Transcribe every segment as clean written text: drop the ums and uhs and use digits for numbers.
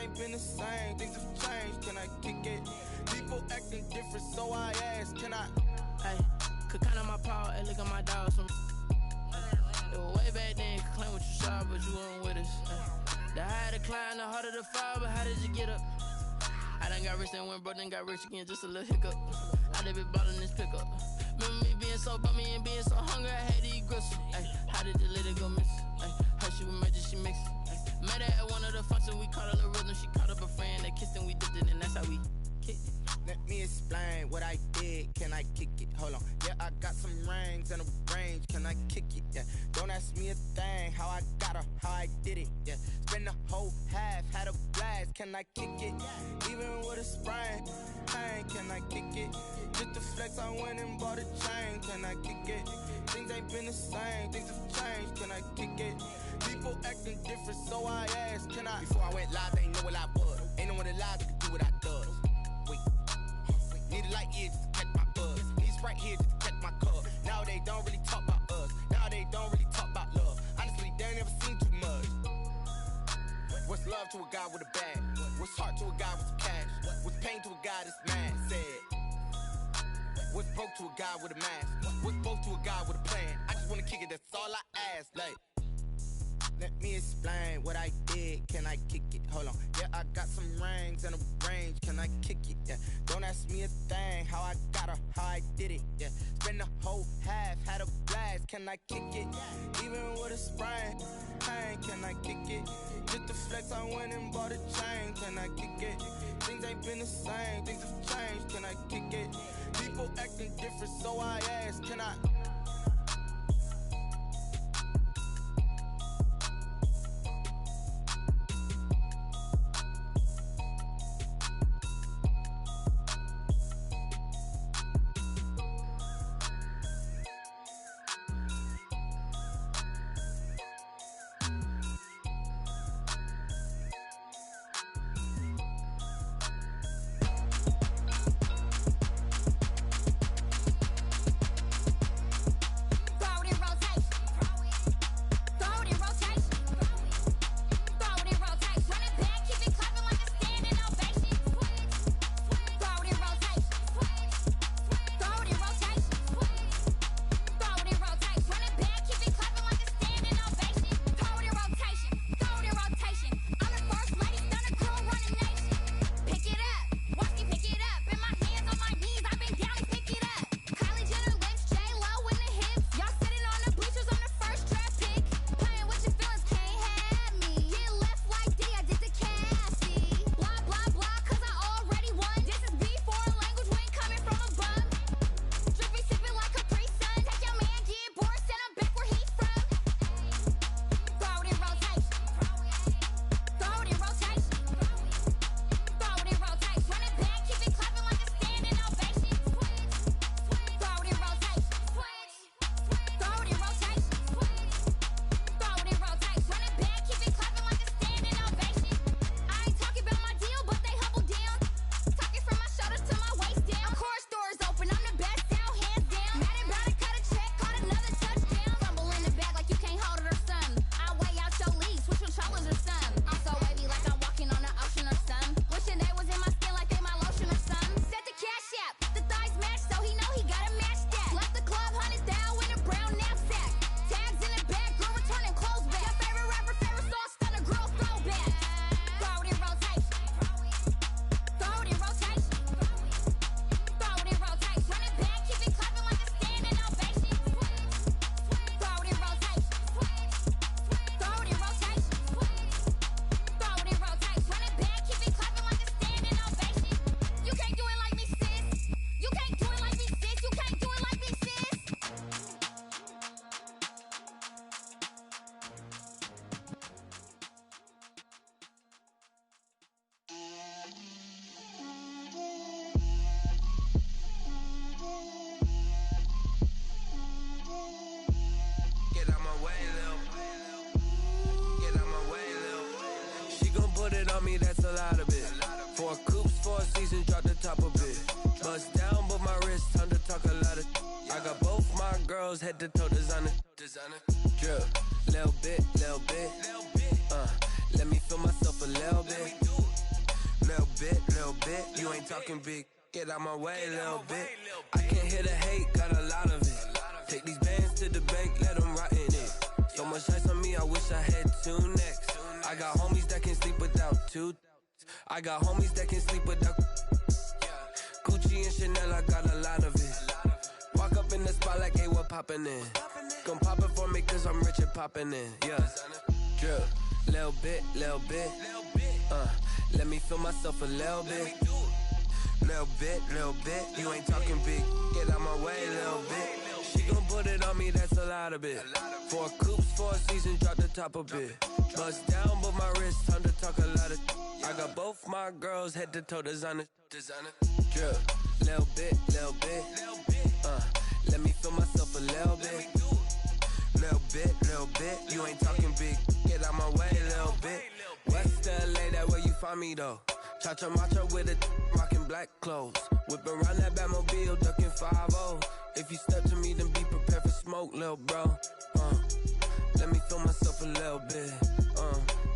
ain't been the same, things have changed, can I kick it? People acting different, so I ask, can I? Hey, could count on my power, hey, look at my dogs. It was way back then, could claim what you saw, but you weren't with us. Hey. The higher the climb, the harder the fall, but how did you get up? I done got rich and went broke, then got rich again, just a little hiccup. I done been ballin' this pickup. Remember me being so bummy and being so hungry, I had to eat gristle. Ay, how did the lady go miss? Ay, her she was magic, she mixed. Ay, met her at one of the functions, we caught a little rhythm. She caught up a friend, they kissed and we dipped it, and that's how we kicked it. Let me explain what I did, can I kick it? Hold on, yeah, I got some rings and a range, can I kick it? Yeah, don't ask me a thing, how I got her, how I did it. Yeah, spend the whole half, had a blast, can I kick it? Even with a sprain, pain, can I kick it? Just to flex, I went and bought a chain, can I kick it? Things ain't been the same, things have changed, can I kick it? People acting different, so I asked, can I? Before I went live, they ain't know what I was. Ain't no one alive that could do what I does. Wait, need a light year just to catch my buzz. Need Sprite here just to catch my cup. Now they don't really talk about us. Now they don't really talk about love. Honestly, they ain't never seen too much. What's love to a guy with a bag? What's heart to a guy with some cash? What's pain to a guy that's mad? Said. What's broke to a guy with a mask? What's both to a guy with a plan? I just wanna kick it, that's all I ask. Like, let me explain what I did, can I kick it? Hold on, yeah, I got some rings and a range, can I kick it? Yeah, don't ask me a thing, how I got her, how I did it. Yeah, spend the whole half, had a blast, can I kick it? Even with a sprain, pain, can I kick it? Just to flex, I went and bought a chain, can I kick it? Things ain't been the same, things have changed, can I kick it? People acting different, so I ask, can I? on me, that's a lot of it. 4 coops, 4 seasons, drop the top of it. Bust down, but my wrist, time to talk a lot of. I got both my girls head to toe designer. Drip, little bit. Let me feel myself a little bit. bit. You ain't talking big. Get out my way, little bit. I can't hear the hate, got a lot of it. Take these bands to the bank, let them rot in it. So much ice on me, I wish I had two necks. I got homies that can sleep without two. I got homies that can sleep without Gucci and Chanel, I got a lot of it. Walk up in the spot like, hey, what poppin' in? Gon' pop it for me cause I'm rich and poppin' in, yeah. Drip, little bit, let me feel myself a little bit. Little bit, you ain't talking big. Get out my way, little bit. She gon' put it on me, that's a lot of it. 4 coops, 4 seasons, drop the top a bit. Bust down, but my wrist, time to talk a lot of. I got both my girls head to toe designer. Drip, little bit, let me feel myself a little bit. Little bit, you ain't talking big. Get out my way, little bit. West LA, that where you find me though. Cha-cha matcha with a rockin' black clothes. Whip around that Batmobile, ducking 5-0. If you step to me, then be prepared for smoke, lil' bro. Let me feel myself a little bit.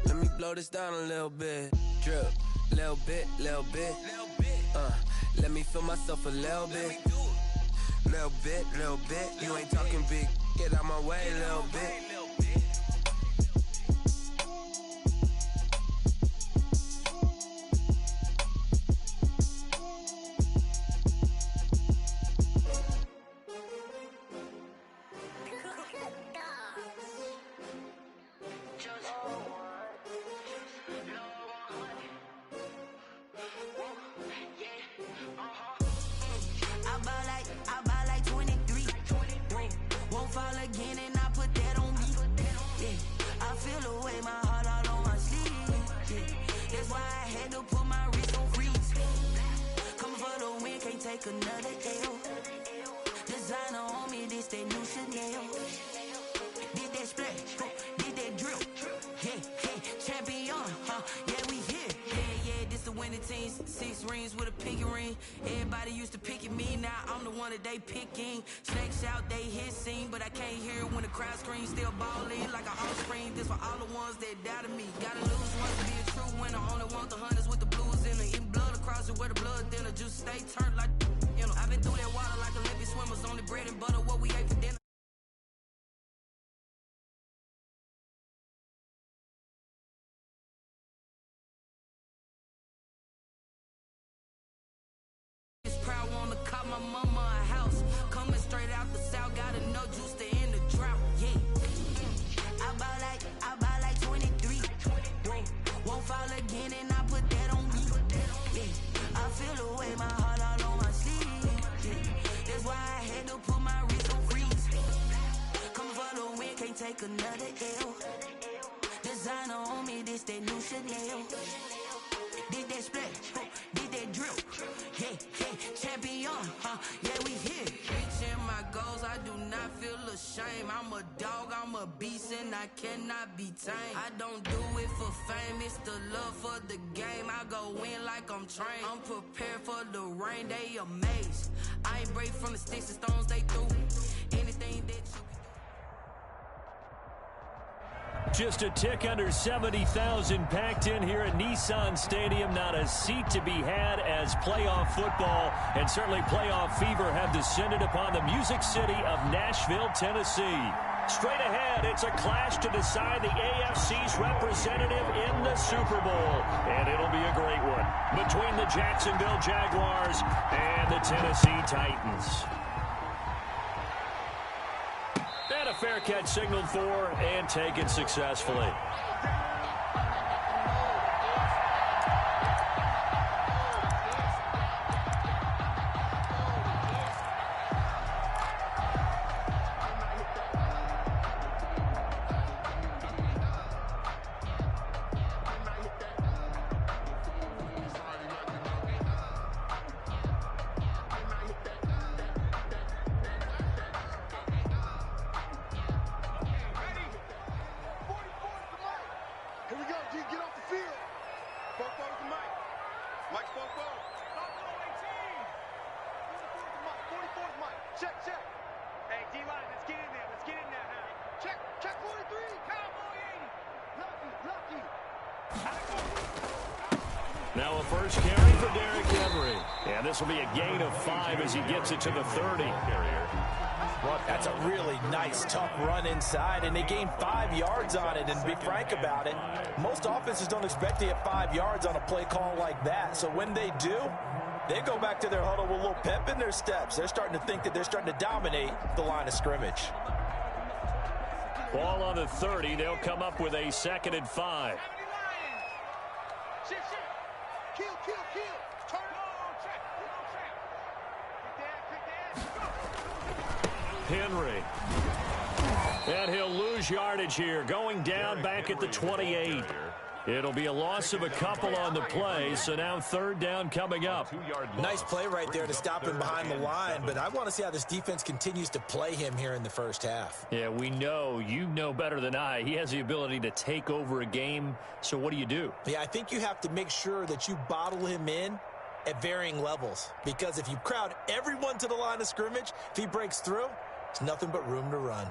Let me blow this down a little bit. Drip, little bit. Let me feel myself a little bit. Little bit. You ain't talking big. Get out my way, little bit. I buy like 23. Won't fall again and I put that on me. Yeah, I feel the way, my heart all on my sleeve. Yeah, that's why I had to put my wrist on freeze. Coming for the win, can't take another L. Designer on me, this that new Chanel. Did that splash, did that drill. Yeah, champion, yeah, we here. Yeah, this the winning team. 6 rings with a pinky ring. Everybody used to pick at me, now I'm the one that they picking. Snakes out, they hit scene, but I can't hear it when the crowd screams. Still ballin' like an offspring. This for all the ones that doubted me. Gotta lose once to be a true winner. Only want the hunters with the blues in it. Eating blood across it where the blood thinner. Juice stay turned like, you know. I've been through that water like Olympic swimmers. Only bread and butter, what we ate for dinner. Proud, wanna cop my mama a house. Coming straight out the south, gotta know juice to end the drought. Yeah, I buy like 23. Won't fall again and I put that on me. Yeah, I feel the way, my heart all on my sleeve. Yeah, that's why I had to put my wrist on freeze. Coming for the win, can't take another L. Designer on me, this that new Chanel. Did that splash, did that drill. Yeah, champion, yeah, we here. Reaching my goals, I do not feel ashamed. I'm a dog, I'm a beast, and I cannot be tamed. I don't do it for fame, it's the love for the game. I go in like I'm trained. I'm prepared for the rain, they amazed. I ain't break from the sticks and stones they threw. Anything that you Just a tick under 70,000 packed in here at Nissan Stadium. Not a seat to be had as playoff football and certainly playoff fever have descended upon the Music City of Nashville, Tennessee. Straight ahead, it's a clash to decide the AFC's representative in the Super Bowl. And it'll be a great one between the Jacksonville Jaguars and the Tennessee Titans. And a fair catch signaled for and taken successfully. Now a first carry for Derrick Henry. And this will be a gain of 5 as he gets it to the 30. Well, that's a really nice, tough run inside, and they gained 5 yards on it. And to be frank about it, most offenses don't expect to get 5 yards on a play call like that. So when they do, they go back to their huddle with a little pep in their steps. They're starting to think that they're starting to dominate the line of scrimmage. Ball on the 30. They'll come up with a 2nd and 5. Henry. And he'll lose yardage here. Going down back at the 28. It'll be a loss of a couple on the play, so now 3rd down coming up. Nice play right there to stop him behind the line, but I want to see how this defense continues to play him here in the first half. Yeah, we know. You know better than I. He has the ability to take over a game, so what do? Yeah, I think you have to make sure that you bottle him in at varying levels, because if you crowd everyone to the line of scrimmage, if he breaks through, it's nothing but room to run.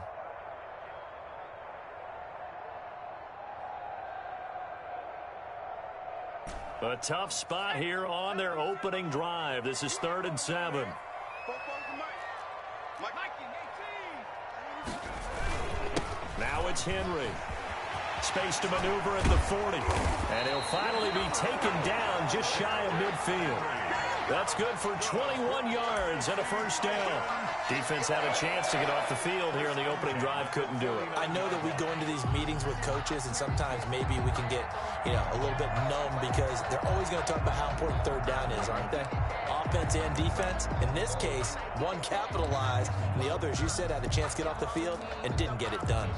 A tough spot here on their opening drive. This is 3rd and 7. Now it's Henry. Space to maneuver at the 40. And he'll finally be taken down just shy of midfield. That's good for 21 yards and a 1st down. Defense had a chance to get off the field here in the opening drive. Couldn't do it. I know that we go into these meetings with coaches, and sometimes maybe we can get, a little bit numb because they're always going to talk about how important 3rd down is, aren't they? Offense and defense. In this case, one capitalized, and the other, as you said, had a chance to get off the field and didn't get it done.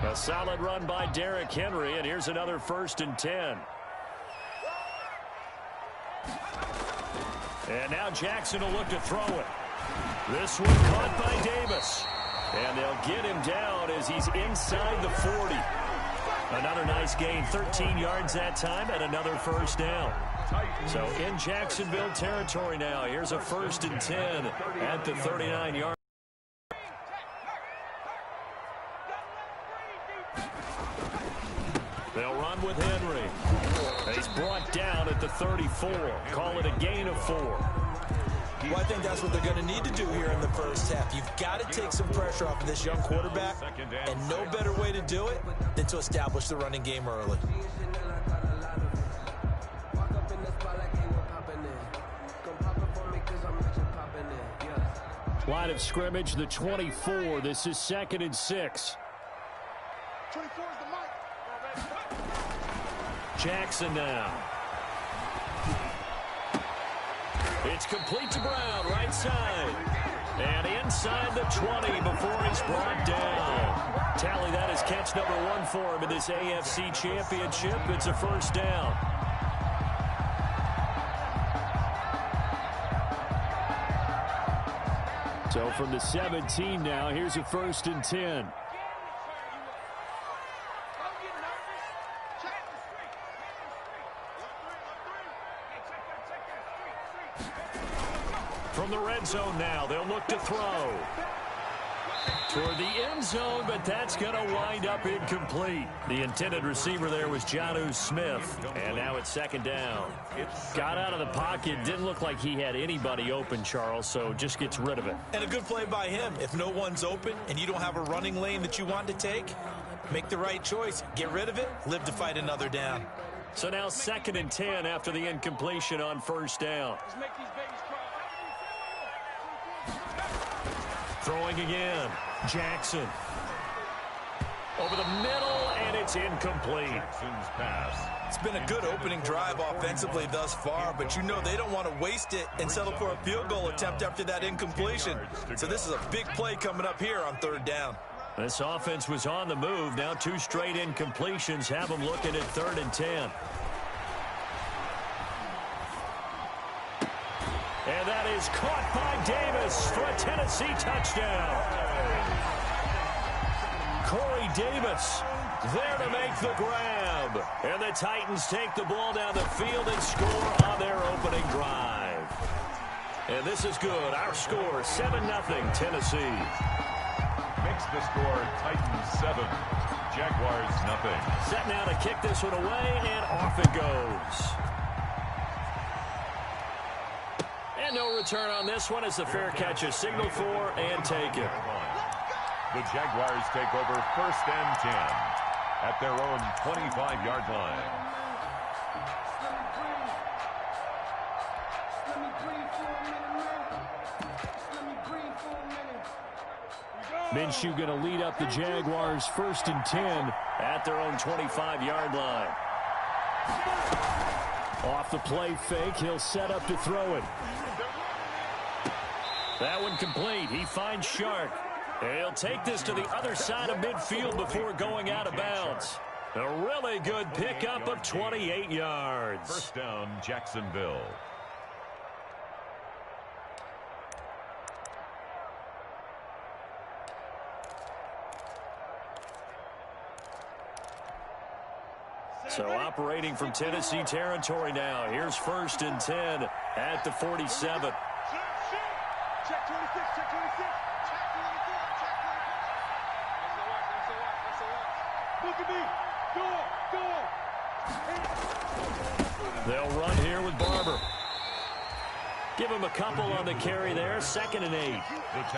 A solid run by Derrick Henry, and here's another 1st and 10. And now Jackson will look to throw it. This one caught by Davis. And they'll get him down as he's inside the 40. Another nice gain, 13 yards that time, and another 1st down. So in Jacksonville territory now. Here's a 1st and 10 at the 39-yard. They'll run with Henry. He's brought down at the 34. Call it a gain of 4. Well, I think that's what they're going to need to do here in the first half. You've got to take some pressure off of this young quarterback, and no better way to do it than to establish the running game early. Line of scrimmage, the 24. This is 2nd and 6. 24 is the mic. Jackson now. It's complete to Brown, right side. And inside the 20 before he's brought down. Tally that as catch number 1 for him in this AFC Championship. It's a 1st down. So from the 17 now, here's a 1st and 10. From the red zone now, they'll look to throw. Toward the end zone, but that's going to wind up incomplete. The intended receiver there was Jonnu Smith, and now it's 2nd down. Got out of the pocket, didn't look like he had anybody open, Charles, so just gets rid of it. And a good play by him. If no one's open and you don't have a running lane that you want to take, make the right choice. Get rid of it, live to fight another down. So now 2nd and 10 after the incompletion on 1st down. Throwing again. Jackson. Over the middle, and it's incomplete. Jackson's pass. It's been a good opening drive offensively thus far, but you know they don't want to waste it and settle for a field goal attempt after that incompletion. So this is a big play coming up here on 3rd down. This offense was on the move. Now 2 straight incompletions have them looking at 3rd and 10. And that is caught by Davis for a Tennessee touchdown. Corey Davis there to make the grab. And the Titans take the ball down the field and score on their opening drive. And this is good. Our score, 7-0 Tennessee. Makes the score Titans 7, Jaguars 0. Set now to kick this one away, and off it goes. And no return on this one as the fair catch is signaled for and taken. The Jaguars take over 1st and 10 at their own 25-yard line. Minshew going to lead up the Jaguars 1st and 10 at their own 25-yard line. Off the play fake, he'll set up to throw it. That one complete. He finds Shark. He'll take this to the other side of midfield before going out of bounds. A really good pickup of 28 yards. 1st down, Jacksonville. So operating from Tennessee territory now. Here's 1st and 10 at the 47. Check 26, check 26. Check 24, check 24. Look at me. Go. They'll run here with Barber. Give him a couple on the carry there. 2nd and 8.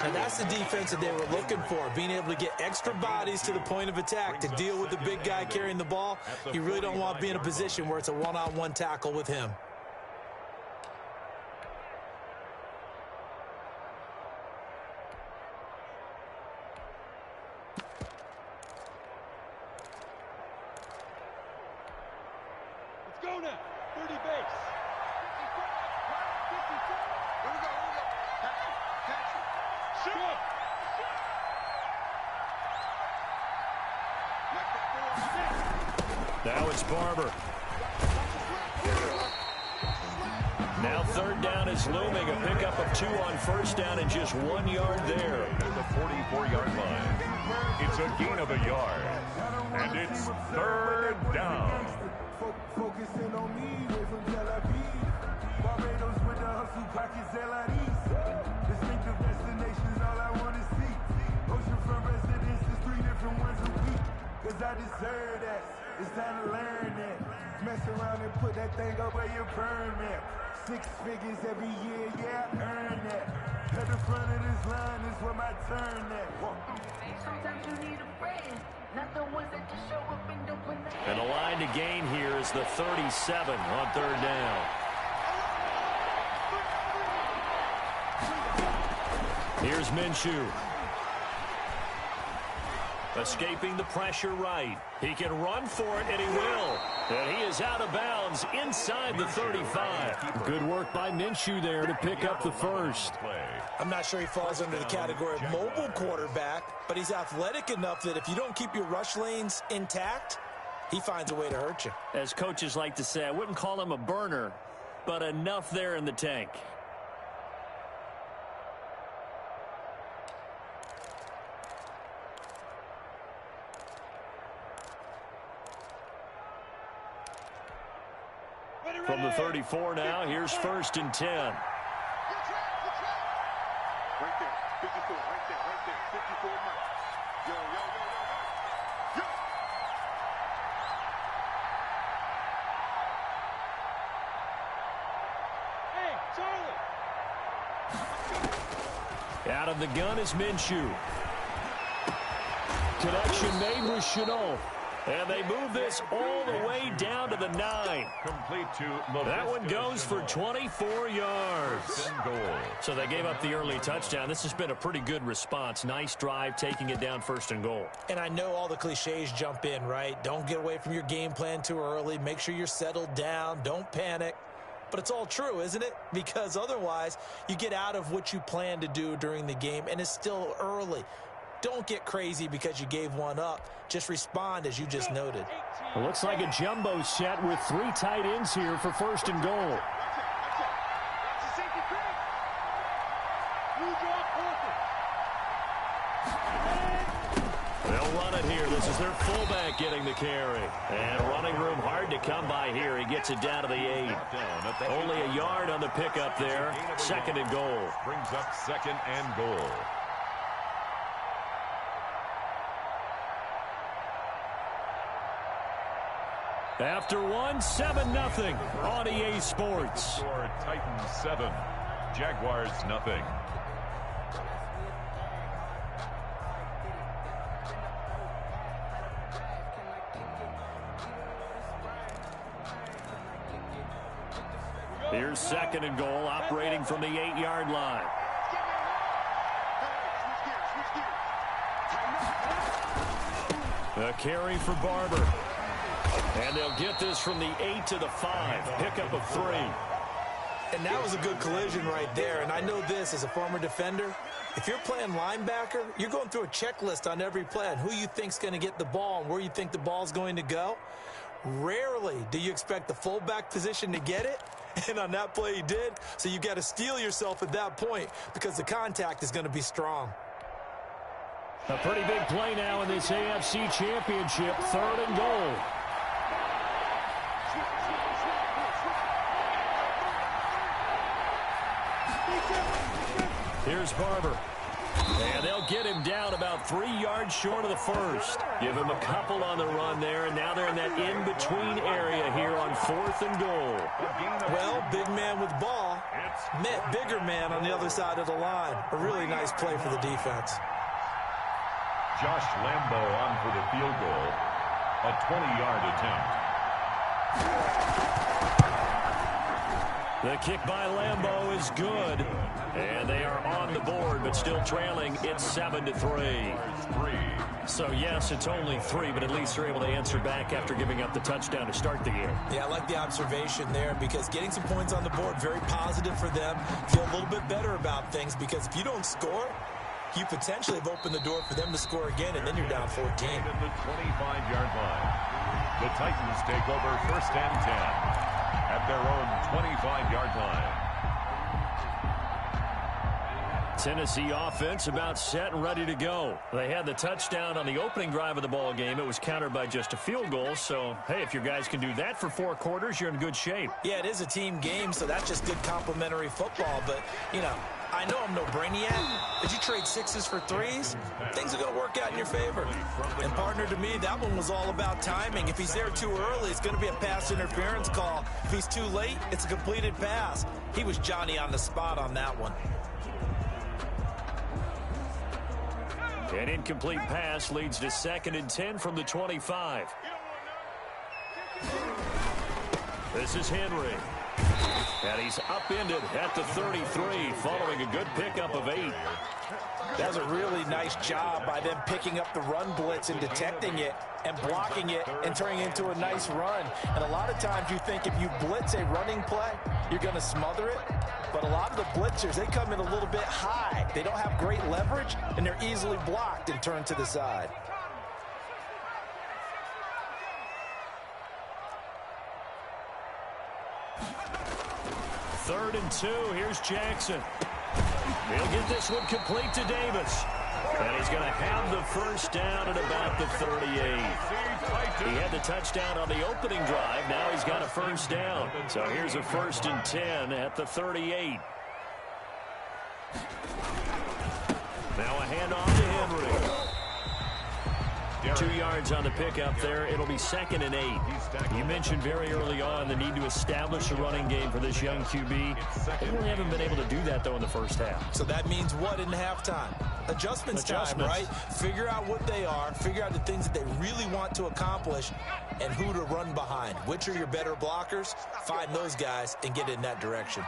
And that's the defense that they were looking for, being able to get extra bodies to the point of attack to deal with the big guy carrying the ball. You really don't want to be in a position where it's a one-on-one tackle with him. Let's go now. 30 base. 54. Here we go. Catch it. Shoot. Now it's Barber. Now 3rd down is looming. A pickup of 2 on 1st down and just 1 yard there. At the 44-yard line. It's a gain of a yard. And it's 3rd down. Focusing on me, way from Tel Aviv. Barbados with the hustle pockets, LIDs. Distinctive destinations, all I want to see. Oceanfront residences, 3 different ones a week. Cause I deserve that. It's time to learn that. Mess around and put that thing up where your permit. 6 figures every year, yeah, I earn that. At the front of this line is where my turn at. Sometimes you need a friend, not the ones that just show up and don't win. And the line to gain here is the 37 on 3rd down. Here's Minshew. Escaping the pressure right. He can run for it, and he will. And he is out of bounds inside the 35. Good work by Minshew there to pick up the 1st. I'm not sure he falls under the category of mobile quarterback, but he's athletic enough that if you don't keep your rush lanes intact, he finds a way to hurt you. As coaches like to say, I wouldn't call him a burner, but enough there in the tank. From the 34 now, here's 1st and 10. Right there, 54, right there, 54 miles. Yo. Hey, Charlie. Out of the gun is Minshew. Connection made with Chenault. And they move this all the way down to the 9. Complete to that one goes for 24 yards. So they gave up the early touchdown. This has been a pretty good response. Nice drive, taking it down 1st and goal. And I know all the cliches jump in, right? Don't get away from your game plan too early. Make sure you're settled down. Don't panic. But it's all true, isn't it? Because otherwise, you get out of what you plan to do during the game, and it's still early. Don't get crazy because you gave one up. Just respond as you just noted. It looks like a jumbo set with 3 tight ends here for 1st and goal. They'll run it here. This is their fullback getting the carry. And running room hard to come by here. He gets it down to the 8. Only a yard on the pickup there. 2nd and goal. Brings up 2nd and goal. After 7-0 on EA Sports. Score Titans 7, Jaguars 0. Here's 2nd and goal, operating from the 8-yard line. The carry for Barber. And they'll get this from the 8 to the 5. Pickup of 3. And that was a good collision right there. And I know this as a former defender. If you're playing linebacker, you're going through a checklist on every play on who you think's going to get the ball and where you think the ball's going to go. Rarely do you expect the fullback position to get it. And on that play he did. So you got to steel yourself at that point because the contact is going to be strong. A pretty big play now in this AFC Championship. 3rd and goal. Here's Barber. And they'll get him down about 3 yards short of the first. Give him a couple on the run there, and now they're in that in-between area here on 4th and goal. Well, big man with ball met bigger man on the other side of the line. A really nice play for the defense. Josh Lambo on for the field goal. A 20-yard attempt. The kick by Lambo is good. And they are on the board, but still trailing. It's 7-3. So, yes, it's only 3, but at least they're able to answer back after giving up the touchdown to start the game. Yeah, I like the observation there because getting some points on the board, very positive for them. Feel a little bit better about things because if you don't score, you potentially have opened the door for them to score again, and then you're down 14. At the 25-yard line. The Titans take over 1st and 10 at their own 25-yard line. Tennessee offense about set and ready to go. They had the touchdown on the opening drive of the ball game. It was countered by just a field goal. So, hey, if your guys can do that for 4 quarters, you're in good shape. Yeah, it is a team game, so that's just good complimentary football. But, you know, I know I'm no brainiac, but you trade 6s for 3s, things are going to work out in your favor. And, partner, to me, that one was all about timing. If he's there too early, it's going to be a pass interference call. If he's too late, it's a completed pass. He was Johnny on the spot on that one. An incomplete pass leads to 2nd and 10 from the 25. This is Henry. And he's upended at the 33 following a good pickup of 8. That was a really nice job by them picking up the run blitz and detecting it and blocking it and turning it into a nice run. And a lot of times you think if you blitz a running play, you're going to smother it. But a lot of the blitzers, they come in a little bit high. They don't have great leverage, and they're easily blocked and turned to the side. Third and 2. Here's Jackson. He'll get this one complete to Davis. And he's going to have the first down at about the 38. He had the touchdown on the opening drive. Now he's got a first down. So here's a 1st and 10 at the 38. Now a handoff to Henry. 2 yards on the pickup there. It'll be 2nd and 8. You mentioned very early on the need to establish a running game for this young QB. They really haven't been able to do that, though, in the first half. So that means what in halftime? Adjustments time, right? Figure out what they are, figure out the things that they really want to accomplish, and who to run behind. Which are your better blockers? Find those guys and get in that direction.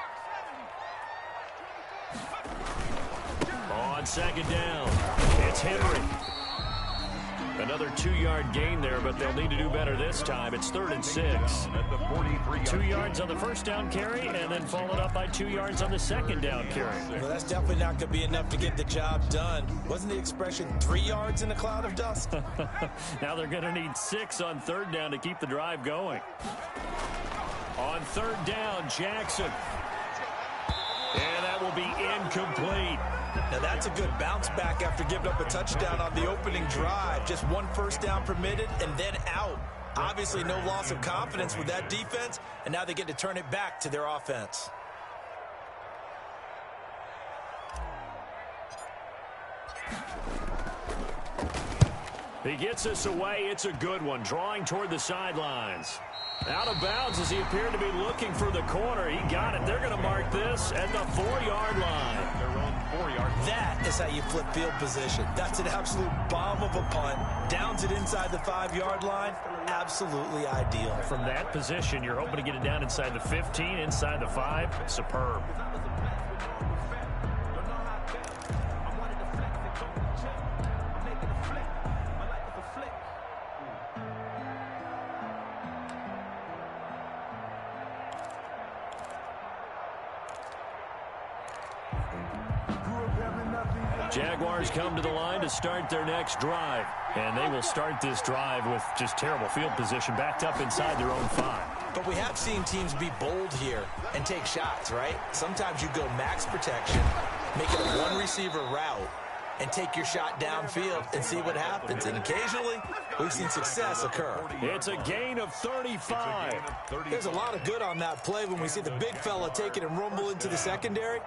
On 2nd down, it's Henry. Another 2-yard gain there, but they'll need to do better this time. It's 3rd and 6. 2 yards on the first down carry, and then followed up by 2 yards on the 2nd down carry. Well, that's definitely not going to be enough to get the job done. Wasn't the expression 3 yards in a cloud of dust? Now they're going to need 6 on 3rd down to keep the drive going. On 3rd down, Jackson. And that will be incomplete. Now that's a good bounce back after giving up a touchdown on the opening drive. Just one first down permitted and then out. Obviously no loss of confidence with that defense, and now they get to turn it back to their offense. He gets us away. It's a good one. Drawing toward the sidelines. Out of bounds as he appeared to be looking for the corner. He got it. They're going to mark this at the 4-yard line. Their own 4-yard line. That is how you flip field position. That's an absolute bomb of a punt. Downs it inside the 5-yard line. Absolutely ideal. From that position, you're hoping to get it down inside the 15, inside the 5. Superb. Jaguars come to the line to start their next drive. And they will start this drive with just terrible field position, backed up inside their own 5. But we have seen teams be bold here and take shots, right? Sometimes you go max protection, make it a one-receiver route, and take your shot downfield and see what happens. And occasionally, we've seen success occur. It's a gain of 35. There's a lot of good on that play when we see the big fella take it and rumble into the secondary.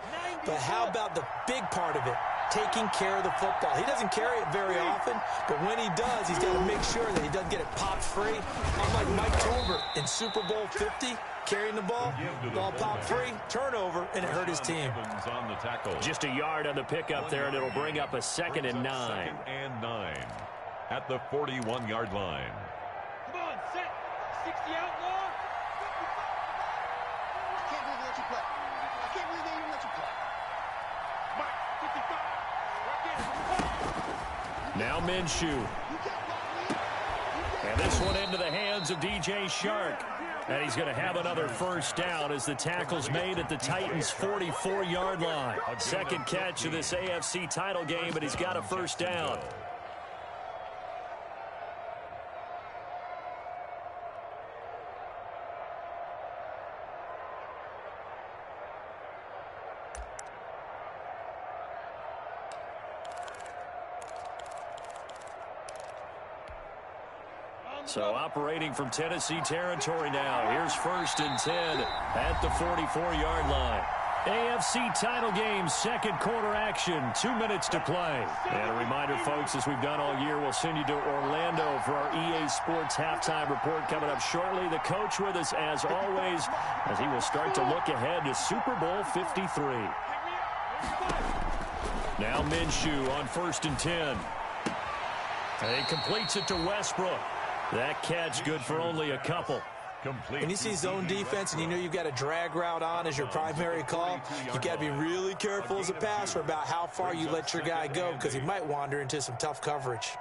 But how about the big part of it? Taking care of the football. He doesn't carry it very often, but when he does, he's got to make sure that he doesn't get it popped free. Unlike Mike Tolbert in Super Bowl 50, carrying the ball popped free, turnover, and it hurt his team. Just a yard on the pickup there, and it'll bring up a 2nd and 9. 2nd and 9 at the 41-yard line. Come on, set. 60 outlaw. I can't believe they let you play. I can't believe they even let you play. Mike, 55. Now Minshew. And this one into the hands of DJ Shark. And he's going to have another first down as the tackle's made at the Titans' 44-yard line. Second catch of this AFC title game, but he's got a first down. So operating from Tennessee territory now. Here's 1st and 10 at the 44-yard line. AFC title game, second quarter action, 2 minutes to play. And a reminder, folks, as we've done all year, we'll send you to Orlando for our EA Sports halftime report coming up shortly. The coach with us, as always, as he will start to look ahead to Super Bowl 53. Now Minshew on 1st and 10. And he completes it to Westbrook. That catch good for only a couple. When you see zone defense and you know you've got a drag route on as your primary call, you've got to be really careful as a passer about how far you let your guy go because he might wander into some tough coverage.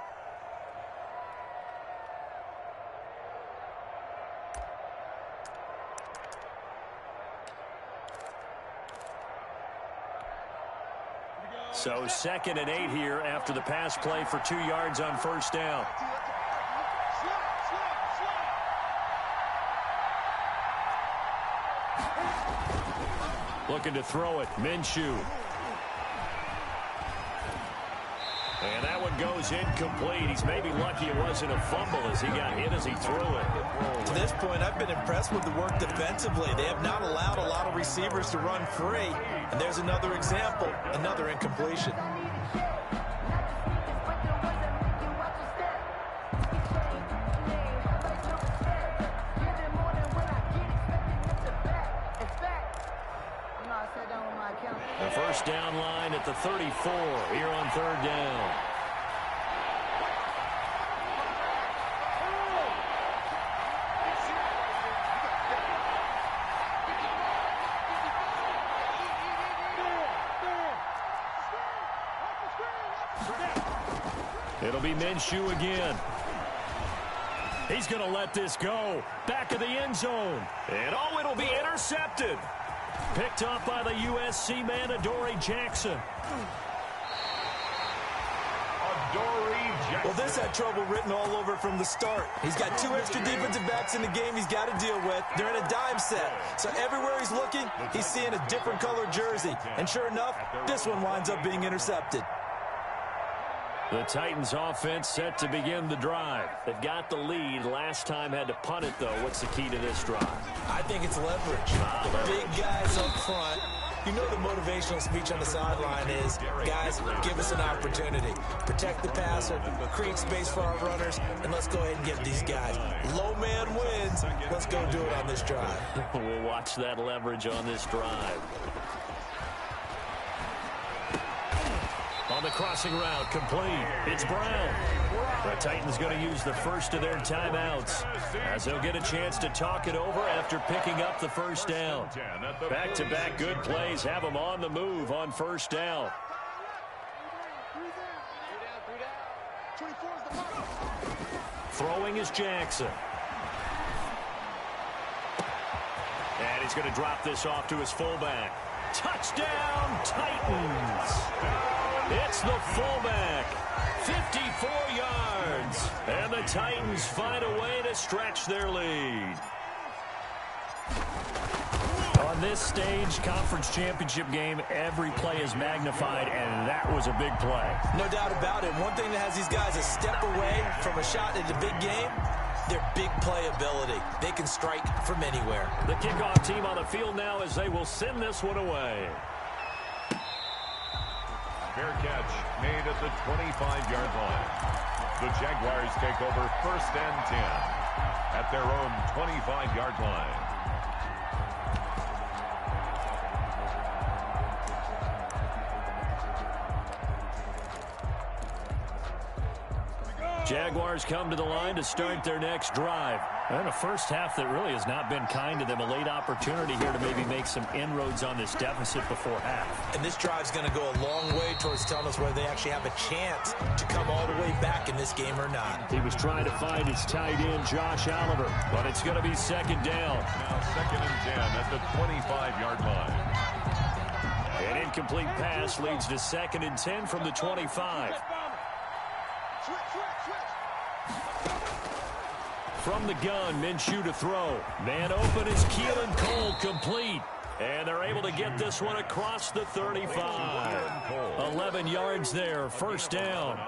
So 2nd and 8 here after the pass play for 2 yards on first down. Looking to throw it, Minshew. And that one goes incomplete. He's maybe lucky it wasn't a fumble as he got hit as he threw it. To this point, I've been impressed with the work defensively. They have not allowed a lot of receivers to run free. And there's another example, another incompletion. The first down line at the 34 here on 3rd down. It'll be Minshew again. He's going to let this go. Back of the end zone. And oh, it'll be intercepted. Picked up by the USC man, Adoree Jackson. Well, this had trouble written all over from the start. He's got 2 extra defensive backs in the game he's got to deal with. They're in a dime set. So everywhere he's looking, he's seeing a different color jersey. And sure enough, this one winds up being intercepted. The Titans offense set to begin the drive. They've got the lead. Last time had to punt it, though. What's the key to this drive? I think it's leverage. Big guys up front. You know the motivational speech on the sideline is, guys, give us an opportunity. Protect the passer, create space for our runners, and let's go ahead and get these guys. Low man wins. Let's go do it on this drive. We'll watch that leverage on this drive. On the crossing route, complete. It's Brown. The Titans going to use the first of their timeouts as they'll get a chance to talk it over after picking up the first down. Back-to-back good plays have them on the move on first down. Throwing is Jackson. And he's going to drop this off to his fullback. Touchdown, Titans! It's the fullback, 54 yards, and the Titans find a way to stretch their lead. On this stage, conference championship game, every play is magnified, and that was a big play. No doubt about it. One thing that has these guys a step away from a shot at the big game, their big play ability. They can strike from anywhere. The kickoff team on the field now as they will send this one away. Fair catch made at the 25-yard line. The Jaguars take over 1st and 10 at their own 25-yard line. Jaguars come to the line to start their next drive. And a first half that really has not been kind to them. A late opportunity here to maybe make some inroads on this deficit before half. And this drive's going to go a long way towards telling us whether they actually have a chance to come all the way back in this game or not. He was trying to find his tight end, Josh Oliver, but it's going to be second down. Now 2nd and 10 at the 25-yard line. An incomplete pass leads to 2nd and 10 from the 25. From the gun, Minshew to throw. Man open is Keelan Cole, complete. And they're able to get this one across the 35. 11 yards there, first down.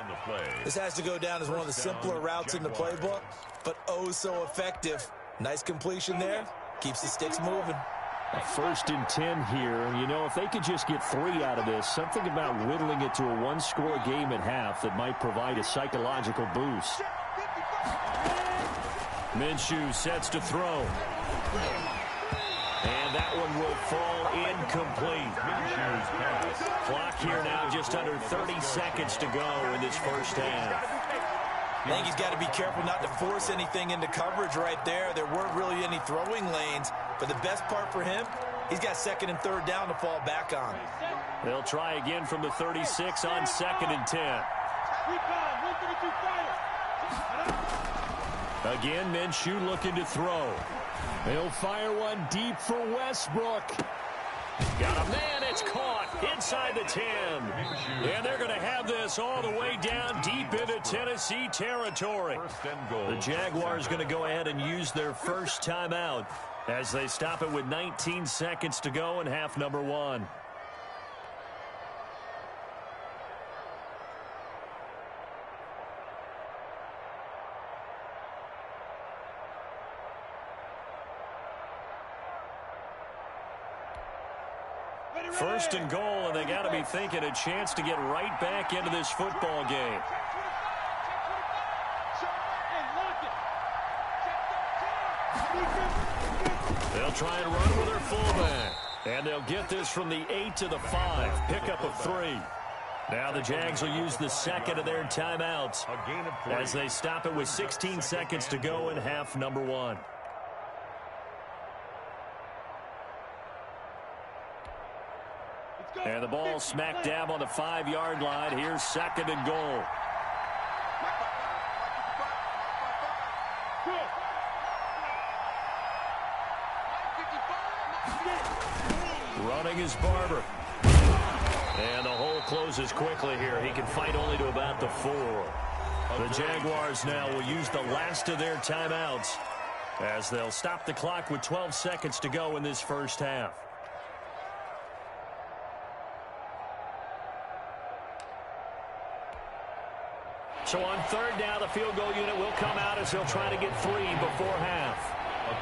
This has to go down as one of the simpler routes in the playbook, but oh so effective. Nice completion there. Keeps the sticks moving. A 1st and 10 here, and you know, if they could just get 3 out of this, something about whittling it to a one-score game at half that might provide a psychological boost. Minshew sets to throw. And that one will fall incomplete. Clock here now just under 30 seconds to go in this first half. I think he's got to be careful not to force anything into coverage right there. There weren't really any throwing lanes, but the best part for him, he's got 2nd and 3rd down to fall back on. They'll try again from the 36 on 2nd and 10. Again, Minshew looking to throw. He'll fire one deep for Westbrook. Got a man, it's caught inside the 10. And they're going to have this all the way down deep into Tennessee territory. The Jaguars going to go ahead and use their first timeout as they stop it with 19 seconds to go in half number 1. First and goal, and they got to be thinking a chance to get right back into this football game. They'll try and run with their fullback, and they'll get this from the 8 to the 5. Pickup of 3. Now the Jags will use the 2nd of their timeouts as they stop it with 16 seconds to go in half number 1. And the ball smack dab on the 5-yard line. Here's 2nd and goal. Running is Barber. And the hole closes quickly here. He can fight only to about the 4. The Jaguars now will use the last of their timeouts as they'll stop the clock with 12 seconds to go in this first half. So on third down, the field goal unit will come out as they'll try to get 3 before half.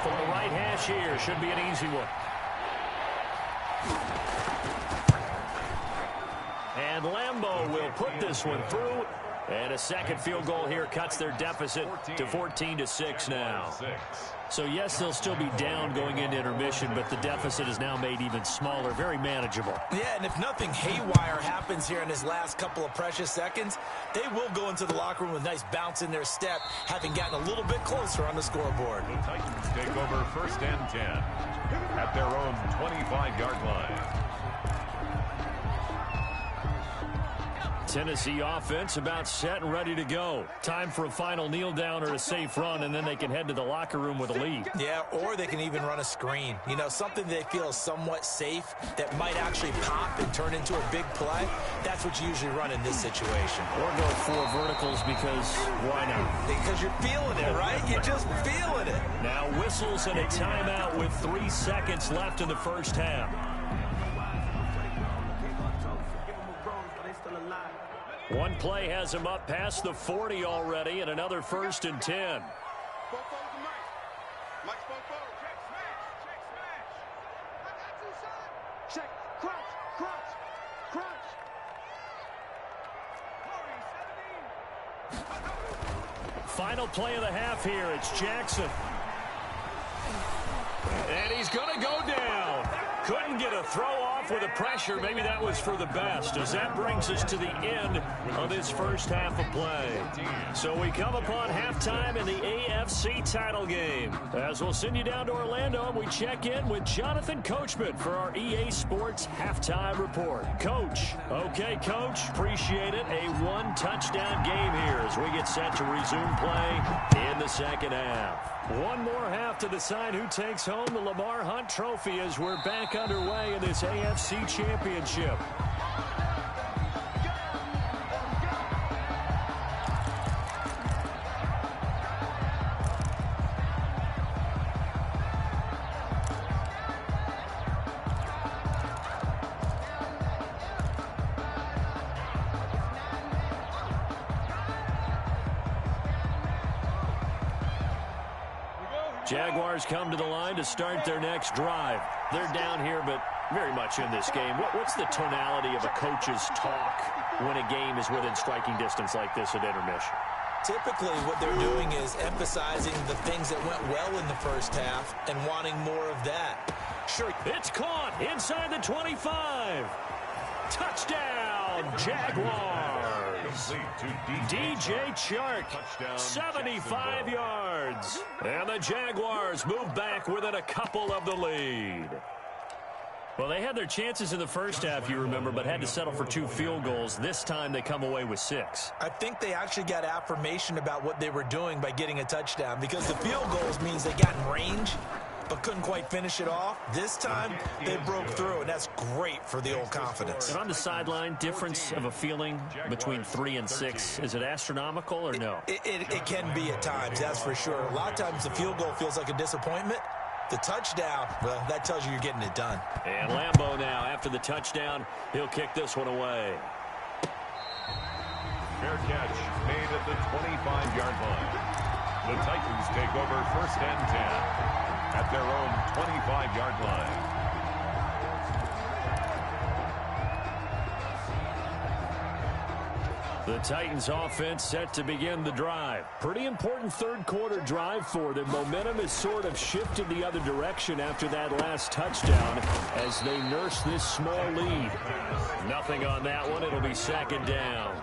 From the right hash here, should be an easy one. And Lambeau will put this one through. And a second field goal here cuts their deficit to 14-6 now. So, yes, they'll still be down going into intermission, but the deficit is now made even smaller, very manageable. Yeah, and if nothing haywire happens here in his last couple of precious seconds, they will go into the locker room with a nice bounce in their step, having gotten a little bit closer on the scoreboard. The Titans take over 1st and 10 at their own 25-yard line. Tennessee offense about set and ready to go. Time for a final kneel down or a safe run, and then they can head to the locker room with a lead. Yeah, or they can even run a screen. You know, something they feel is somewhat safe that might actually pop and turn into a big play. That's what you usually run in this situation. Or go 4 verticals because why not? Because you're feeling it, right? You're just feeling it. Now whistles and a timeout with 3 seconds left in the first half. One play has him up past the 40 already, and another 1st and 10. Check, crunch. Final play of the half here. It's Jackson. And he's going to go down. Couldn't get a throw off with the pressure. Maybe that was for the best, as that brings us to the end of this first half of play. So we come upon halftime in the AFC title game. As we'll send you down to Orlando, and we check in with Jonathan Coachman for our EA Sports halftime report. Coach. Okay, Coach. Appreciate it. A 1-touchdown game here as we get set to resume play in the second half. One more half to decide who takes home the Lamar Hunt Trophy as we're back underway in this AFC Championship. Jaguars come to the line to start their next drive. They're down here, but very much in this game. What's the tonality of a coach's talk when a game is within striking distance like this at intermission? Typically, what they're doing is emphasizing the things that went well in the first half and wanting more of that. Sure. It's caught inside the 25. Touchdown, Jaguars. DJ Chark, 75 yards. And the Jaguars move back within a couple of the lead. Well, they had their chances in the first half, you remember, but had to settle for 2 field goals. This time they come away with 6. I think they actually got affirmation about what they were doing by getting a touchdown, because the field goals means they got in range but couldn't quite finish it off. This time, they broke through, and that's great for the old confidence. And on the sideline, difference of a feeling between 3 and 6, is it astronomical or no? It can be at times, that's for sure. A lot of times the field goal feels like a disappointment. The touchdown, well, that tells you you're getting it done. And Lambeau now, after the touchdown, he'll kick this one away. Fair catch made at the 25-yard line. The Titans take over 1st and 10 at their own 25-yard line. The Titans offense set to begin the drive. Pretty important third quarter drive for them. Momentum has sort of shifted the other direction after that last touchdown as they nurse this small lead. Nothing on that one. It'll be 2nd down.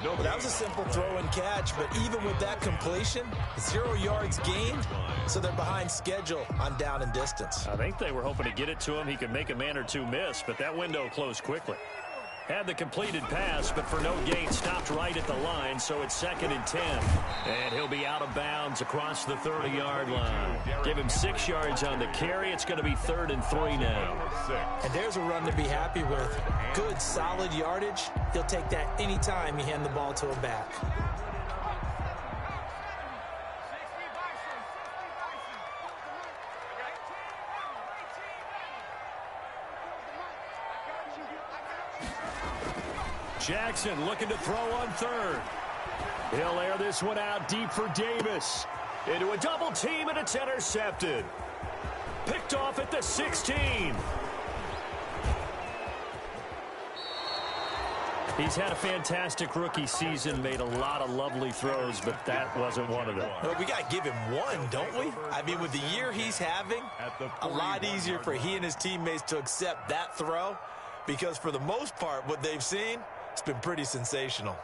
Well, that was a simple throw and catch, but even with that completion, 0 yards gained, so they're behind schedule on down and distance. I think they were hoping to get it to him. He could make a man or two miss, but that window closed quickly. Had the completed pass, but for no gain, stopped right at the line, so it's 2nd and 10. And he'll be out of bounds across the 30-yard line. Give him 6 yards on the carry. It's going to be 3rd and 3 now. And there's a run to be happy with. Good, solid yardage. He'll take that anytime you hand the ball to a back. Jackson looking to throw on 3rd. He'll air this one out deep for Davis. Into a double team, and it's intercepted. Picked off at the 16. He's had a fantastic rookie season, made a lot of lovely throws, but that wasn't one of them. Well, we got to give him one, don't we? I mean, with the year he's having, a lot easier for he and his teammates to accept that throw, because for the most part, what they've seen, it's been pretty sensational.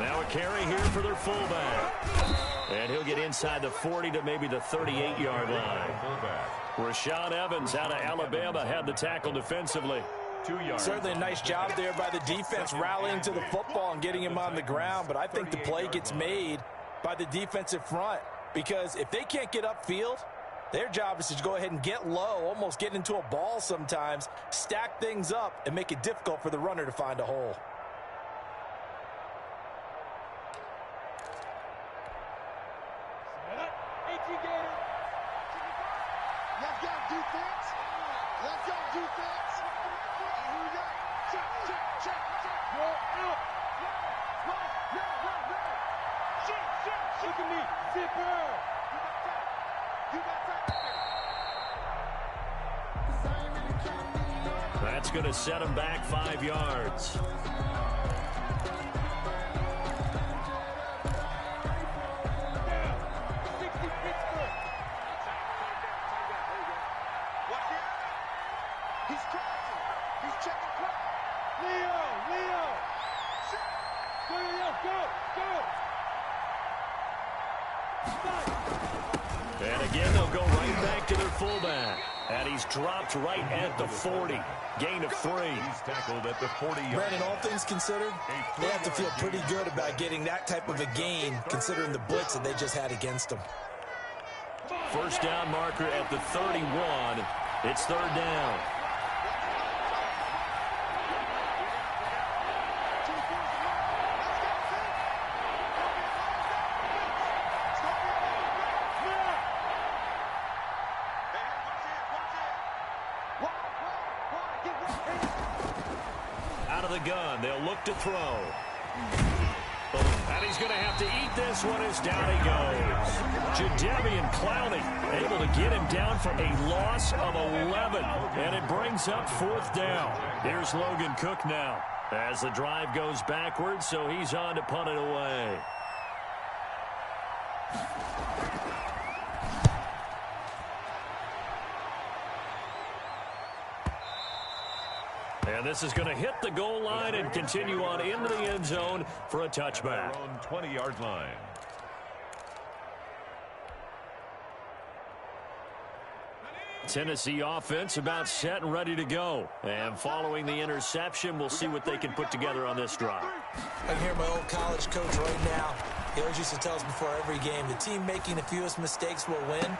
Now a carry here for their fullback. And he'll get inside the 40 to maybe the 38-yard line. Rashaan Evans out of Alabama had the tackle defensively. 2 yards. Certainly a nice job there by the defense rallying to the football and getting him on the ground. But I think the play gets made by the defensive front, because if they can't get upfield, their job is to go ahead and get low, almost get into a ball sometimes, stack things up, and make it difficult for the runner to find a hole. That's going to set him back 5 yards. And again, they'll go right back to their fullback. And he's dropped right at the 40. Gain of 3. He's tackled at the 40-yard. Brandon, all things considered, they have to feel pretty good about getting that type of a gain, considering the blitz that they just had against them. First down marker at the 31. It's 3rd down. Out of the gun, they'll look to throw. And he's going to have to eat this one as down he goes. Jadeveon Clowney able to get him down for a loss of 11. And it brings up 4th down. Here's Logan Cook now as the drive goes backwards, so he's on to punt it away. And this is going to hit the goal line and continue on into the end zone for a touchback. Their own 20-yard line. Tennessee offense about set and ready to go. And following the interception, we'll see what they can put together on this drive. I can hear my old college coach right now. He always used to tell us before every game, the team making the fewest mistakes will win.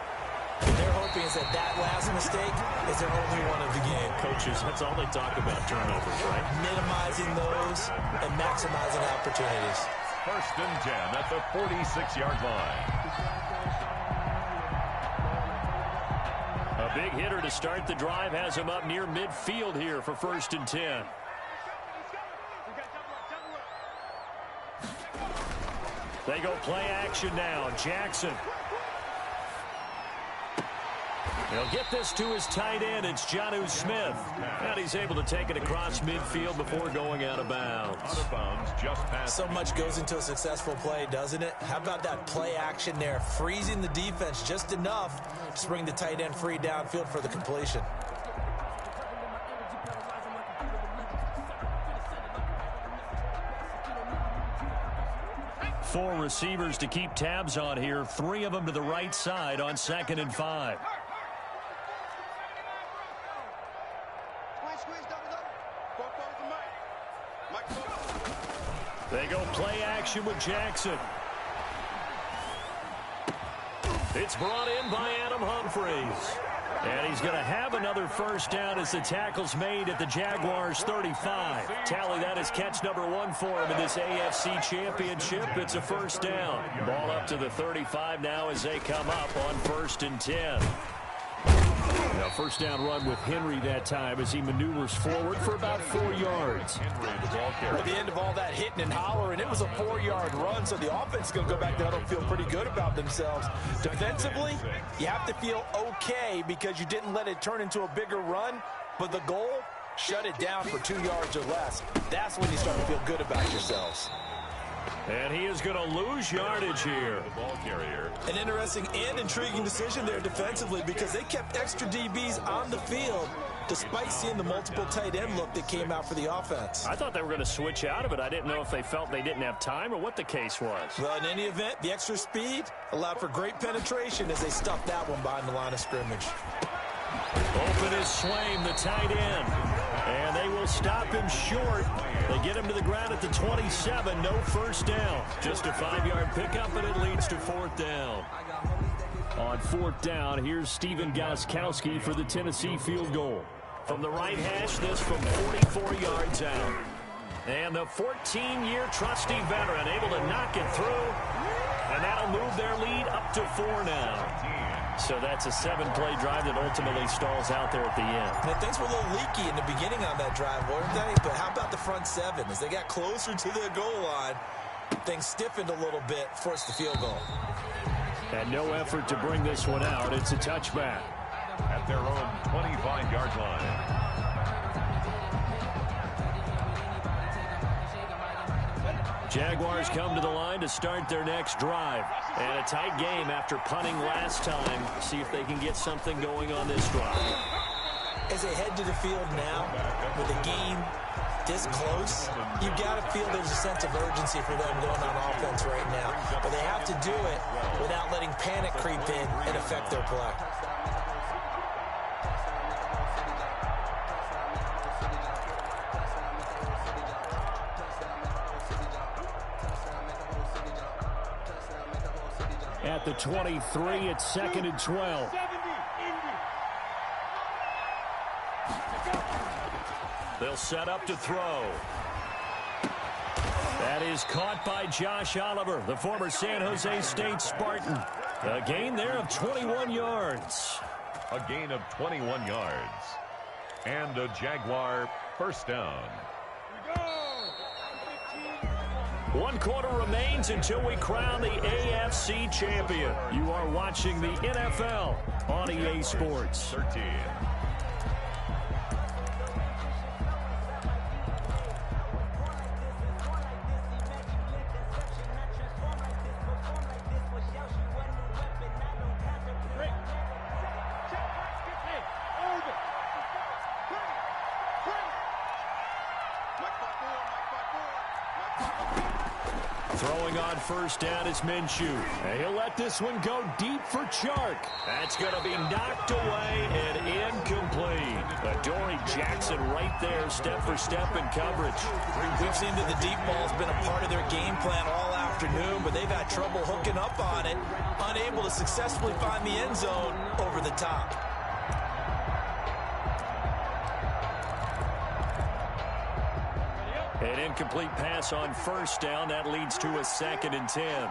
And they're hoping is that last mistake is their only one of the game. Coaches, that's all they talk about, turnovers, right? Minimizing those and maximizing opportunities. 1st and 10 at the 46-yard line. A big hitter to start the drive has him up near midfield here for 1st and 10. They go play action now. Jackson. He'll get this to his tight end. It's Jonnu Smith. And he's able to take it across midfield before going out of bounds. Out of bounds, just past. So much goes into a successful play, doesn't it? How about that play action there? Freezing the defense just enough to bring the tight end free downfield for the completion. 4 receivers to keep tabs on here. 3 of them to the right side on 2nd and 5. They go play action with Jackson. It's brought in by Adam Humphries. And he's going to have another first down as the tackle's made at the Jaguars' 35. Tally that as catch number 1 for him in this AFC Championship. It's a first down. Ball up to the 35 now as they come up on 1st and 10. Now, first down run with Henry that time as he maneuvers forward for about 4 yards. At the end of all that hitting and hollering, it was a 4-yard run, so the offense is going to go back to huddle and feel pretty good about themselves. Defensively, you have to feel okay because you didn't let it turn into a bigger run, but the goal, shut it down for 2 yards or less. That's when you start to feel good about yourselves. And he is going to lose yardage here. The ball carrier. An interesting and intriguing decision there defensively because they kept extra DBs on the field despite seeing the multiple tight end look that came out for the offense. I thought they were going to switch out of it. I didn't know if they felt they didn't have time or what the case was. Well, in any event, the extra speed allowed for great penetration as they stuffed that one behind the line of scrimmage. Open is Swaim, the tight end. And they will stop him short. They get him to the ground at the 27. No first down. Just a 5-yard pickup, and it leads to 4th down. On 4th down, here's Steven Gostkowski for the Tennessee field goal. From the right hash, this from 44 yards out. And the 14-year trusty veteran able to knock it through. And that'll move their lead up to 4 now. So that's a 7-play drive that ultimately stalls out there at the end. And things were a little leaky in the beginning on that drive, weren't they? But how about the front 7? As they got closer to the goal line, things stiffened a little bit, forced the field goal. And no effort to bring this one out. It's a touchback. At their own 25-yard line. Jaguars come to the line to start their next drive. And a tight game after punting last time. See if they can get something going on this drive. As they head to the field now, with the game this close, you've got to feel there's a sense of urgency for them going on offense right now. But they have to do it without letting panic creep in and affect their play. At the 23, it's 2nd and 12. They'll set up to throw. That is caught by Josh Oliver, the former San Jose State Spartan. A gain there of 21 yards. A gain of 21 yards. And a Jaguar first down. 1 quarter remains until we crown the AFC champion. You are watching the NFL on EA Sports. 13. Throwing on first down is Minshew. And he'll let this one go deep for Chark. That's going to be knocked away and incomplete. Adoree Jackson right there, step for step in coverage. We've seen that the deep ball's been a part of their game plan all afternoon, but they've had trouble hooking up on it, unable to successfully find the end zone over the top. An incomplete pass on first down. That leads to a 2nd and 10.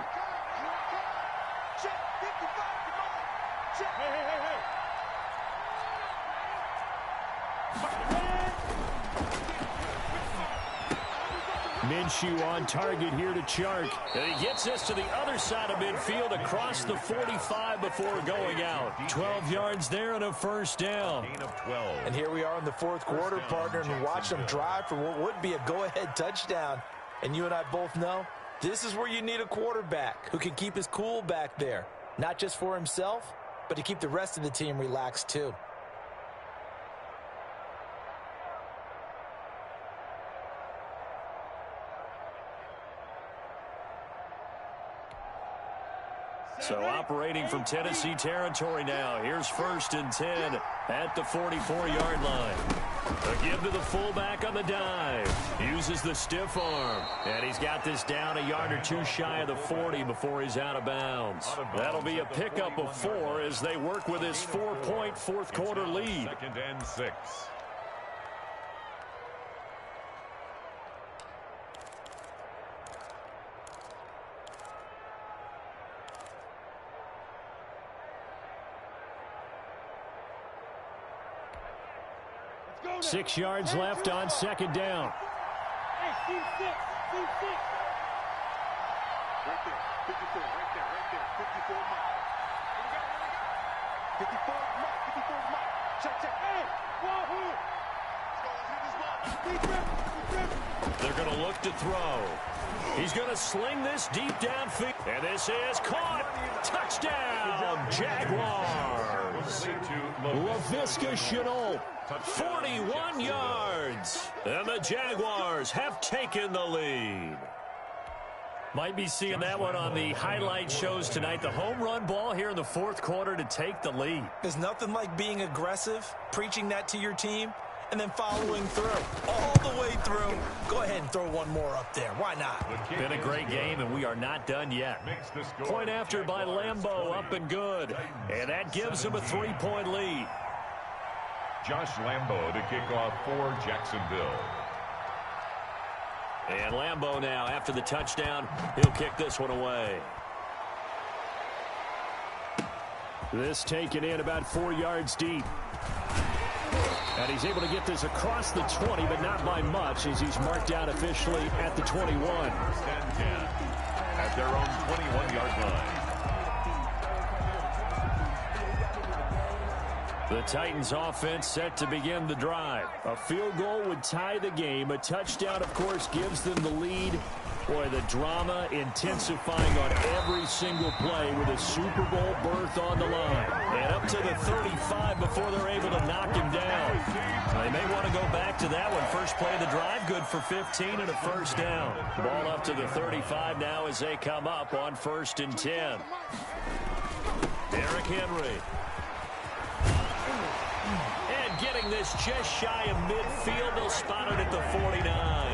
Minshew on target here to Chark. And he gets this to the other side of midfield across the 45 before going out. 12 yards there and a first down. And here we are in the fourth quarter, partner, and watch them drive for what would be a go-ahead touchdown. And you and I both know this is where you need a quarterback who can keep his cool back there. Not just for himself, but to keep the rest of the team relaxed too. So operating from Tennessee territory now. Here's 1st and 10 at the 44-yard line. A give to the fullback on the dive. Uses the stiff arm. And he's got this down a yard or two shy of the 40 before he's out of bounds. That'll be a pickup of 4 as they work with this 4-point fourth quarter lead. 2nd and 6. Six yards left on 2nd down. Right there, 54, right there, 54 Mike. 54 Mike. Check. Hey, wahoo! They're going to look to throw. He's going to sling this deep downfield. And this is caught. Touchdown, Jaguars. LaVisca Chenault, 41 yards. And the Jaguars have taken the lead. Might be seeing that one on the highlight shows tonight. The home run ball here in the fourth quarter to take the lead. There's nothing like being aggressive, preaching that to your team, and then following through, all the way through. Go ahead and throw one more up there. Why not? Been a great game, and we are not done yet. Point after by Lambeau, up and good. And that gives him a 3-point lead. Josh Lambeau to kick off for Jacksonville. And Lambeau now, after the touchdown, he'll kick this one away. This taken in about 4 yards deep. And he's able to get this across the 20, but not by much, as he's marked out officially at the 21. 1st and 10 at their own 21-yard line. The Titans offense set to begin the drive. A field goal would tie the game. A touchdown, of course, gives them the lead. Boy, the drama intensifying on every single play with a Super Bowl berth on the line. And up to the 35 before they're able to knock him down. They may want to go back to that one. First play of the drive, good for 15 and a first down. Ball up to the 35 now as they come up on 1st and 10. Derrick Henry. And getting this just shy of midfield, they'll spot it at the 49.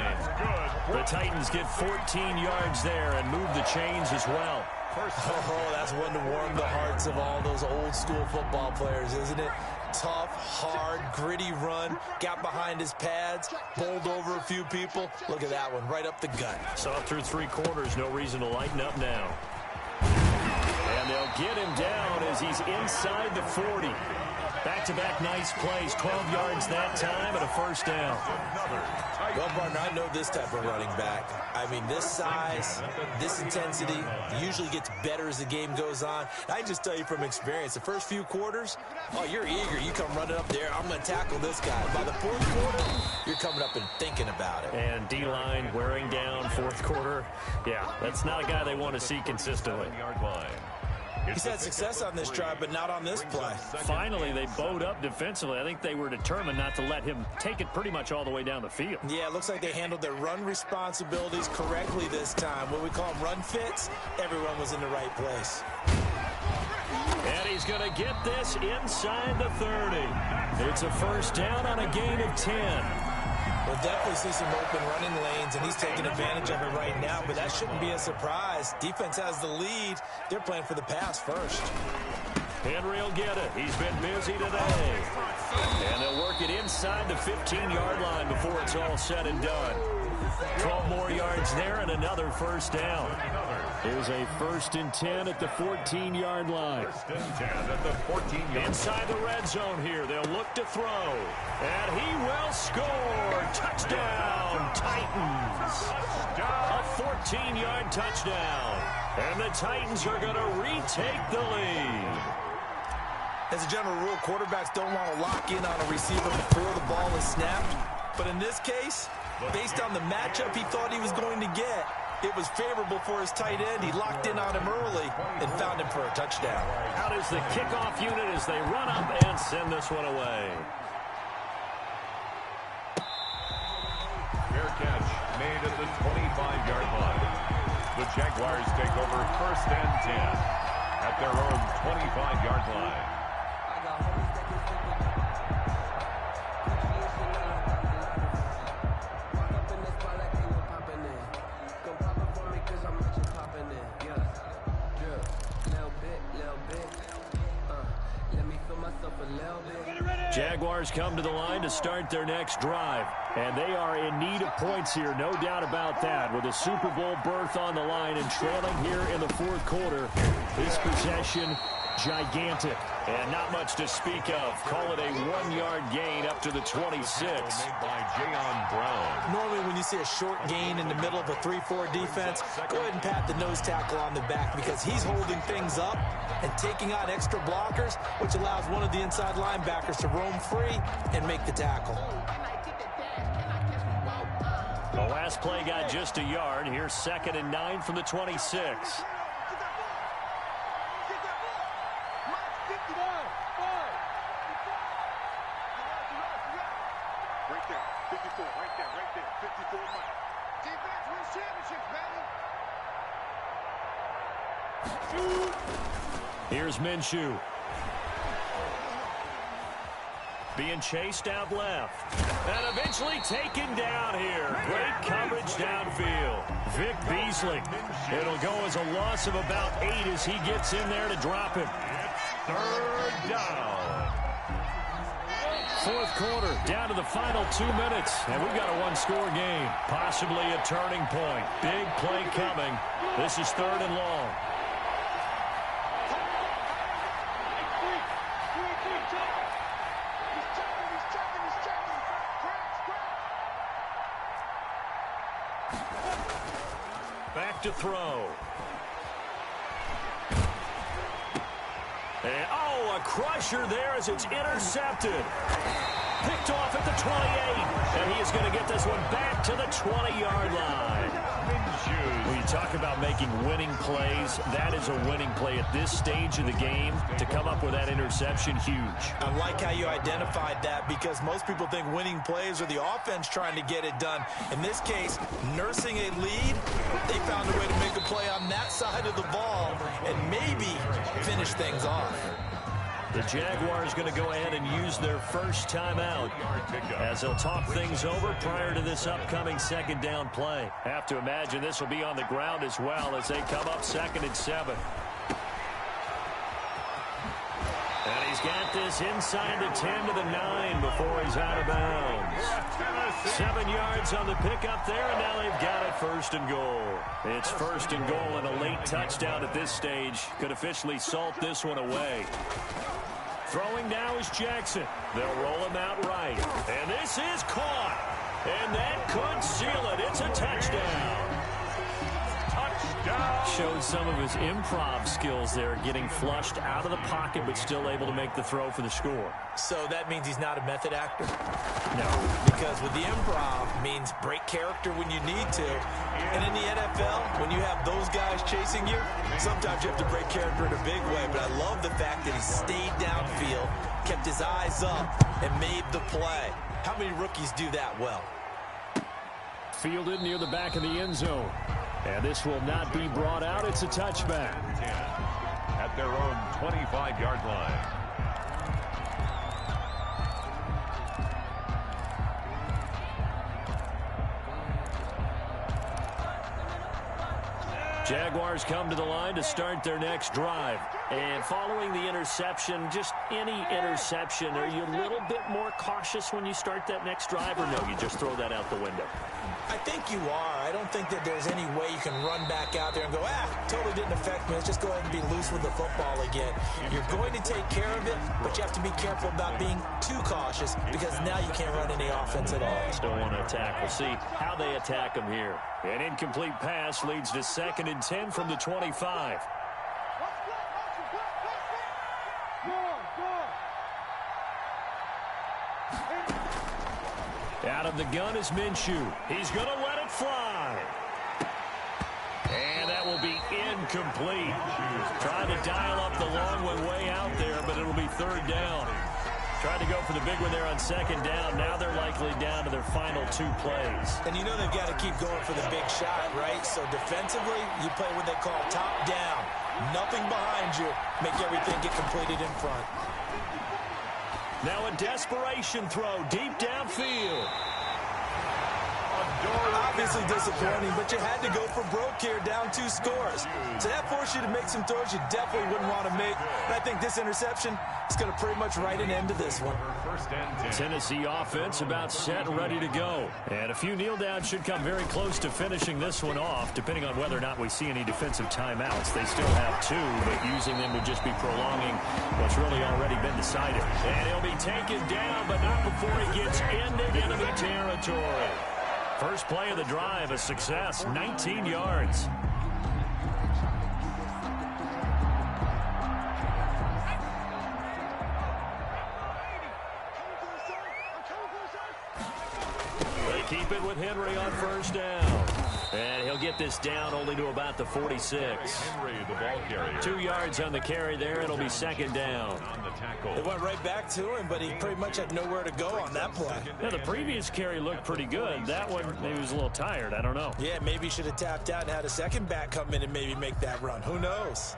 The Titans get 14 yards there and move the chains as well. Oh, that's one to warm the hearts of all those old school football players, isn't it? Tough, hard, gritty run, got behind his pads, bowled over a few people. Look at that one, right up the gut. Saw through 3 quarters, no reason to lighten up now. And they'll get him down as he's inside the 40. Back-to-back nice plays, 12 yards that time and a first down. Well, partner, I know this type of running back. I mean, this size, this intensity usually gets better as the game goes on. I can just tell you from experience, the first few quarters, oh, you're eager. You come running up there, I'm going to tackle this guy. By the fourth quarter, you're coming up and thinking about it. And D-line wearing down fourth quarter. Yeah, that's not a guy they want to see consistently. He's had success on this drive, but not on this play. Finally, they bowed up defensively. I think they were determined not to let him take it pretty much all the way down the field. Yeah, it looks like they handled their run responsibilities correctly this time. What we call them run fits, everyone was in the right place. And he's going to get this inside the 30. It's a first down on a gain of 10. We'll definitely see some open running lanes, and he's taking advantage of it right now, but that shouldn't be a surprise. Defense has the lead. They're playing for the pass first. Henry will get it. He's been busy today. And they'll work it inside the 15-yard line before it's all said and done. 12 more yards there and another first down. Here's a 1st and 10 at the 14-yard line. 1st and 10 at the 14-yard line. Inside the red zone here. They'll look to throw. And he will score. Touchdown, Titans. A 14-yard touchdown. And the Titans are going to retake the lead. As a general rule, quarterbacks don't want to lock in on a receiver before the ball is snapped. But in this case, based on the matchup he thought he was going to get, it was favorable for his tight end. He locked in on him early and found him for a touchdown. Out is the kickoff unit as they run up and send this one away. Fair catch made at the 25-yard line. The Jaguars take over 1st and 10 at their own 25-yard line. Jaguars come to the line to start their next drive, and they are in need of points here, no doubt about that. With a Super Bowl berth on the line and trailing here in the 4th quarter, this possession gigantic and not much to speak of. Call it a 1-yard gain up to the 26. Made by Jayon Brown. Normally when you see a short gain in the middle of a 3-4 defense, go ahead and pat the nose tackle on the back because he's holding things up and taking on extra blockers, which allows one of the inside linebackers to roam free and make the tackle. The last play got just a yard. Here's 2nd and 9 from the 26. Right there, 54, right there, 54 miles. Defense wins championships, baby. Here's Minshew. Being chased out left. And eventually taken down here. Great coverage downfield. Vic Beasley. It'll go as a loss of about 8 as he gets in there to drop him. 3rd down. 4th quarter, down to the final 2 minutes, and we've got a 1-score game. Possibly a turning point. Big play coming. This is 3rd and long. Back to throw. And, a crusher there as it's intercepted. Picked off at the 28. And he is going to get this one back to the 20-yard line. When you talk about making winning plays, that is a winning play at this stage of the game. To come up with that interception, huge. I like how you identified that because most people think winning plays are the offense trying to get it done. In this case, nursing a lead, they found a way to make a play on that side of the ball and maybe finish things off. The Jaguars going to go ahead and use their first timeout as they'll talk things over prior to this upcoming 2nd down play. Have to imagine this will be on the ground as well as they come up 2nd and 7. And he's got this inside the 10 to the 9 before he's out of bounds. 7 yards on the pickup there, and now they've got it 1st and goal. It's 1st and goal, and a late touchdown at this stage could officially salt this one away. Throwing now is Jackson. They'll roll him out right. And this is caught. And that could seal it. It's a touchdown. Showed some of his improv skills there, getting flushed out of the pocket, but still able to make the throw for the score. So that means he's not a method actor? No. Because with the improv means break character when you need to. And in the NFL, when you have those guys chasing you, sometimes you have to break character in a big way. But I love the fact that he stayed downfield, kept his eyes up, and made the play. How many rookies do that well? Fielded near the back of the end zone. And this will not be brought out. It's a touchback. At their own 25-yard line. Jaguars come to the line to start their next drive. And following the interception, just any interception, are you a little bit more cautious when you start that next drive, or no, you just throw that out the window? I think you are. I don't think that there's any way you can run back out there and go, totally didn't affect me. Let's just go ahead and be loose with the football again. You're going to take care of it, but you have to be careful about being too cautious because now you can't run any offense at all. Still want to attack. We'll see how they attack them here. An incomplete pass leads to 2nd and 10 from the 25. Out of the gun is Minshew. He's going to let it fly. And that will be incomplete. Trying to dial up the long one way out there, but it'll be 3rd down. Tried to go for the big one there on 2nd down. Now they're likely down to their final 2 plays. And you know they've got to keep going for the big shot, right? So defensively, you play what they call top down. Nothing behind you. Make everything get completed in front. Now a desperation throw deep downfield. Obviously disappointing, but you had to go for broke here, down 2 scores. So that forced you to make some throws you definitely wouldn't want to make. And I think this interception is going to pretty much write an end to this one. Tennessee offense about set and ready to go. And a few kneel downs should come very close to finishing this one off, depending on whether or not we see any defensive timeouts. They still have 2, but using them would just be prolonging what's really already been decided. And he'll be taken down, but not before he gets into enemy territory. First play of the drive, a success, 19 yards. They keep it with Henry on 1st down. And he'll get this down only to about the 46. Henry, the ball carrier. 2 yards on the carry there. It'll be 2nd down. It went right back to him, but he pretty much had nowhere to go on that play. Yeah, the previous carry looked pretty good. That one, maybe he was a little tired. I don't know. Yeah, maybe he should have tapped out and had a second back come in and maybe make that run. Who knows?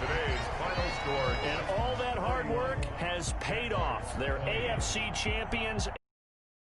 Today's final score. And all that hard work has paid off. They're AFC champions.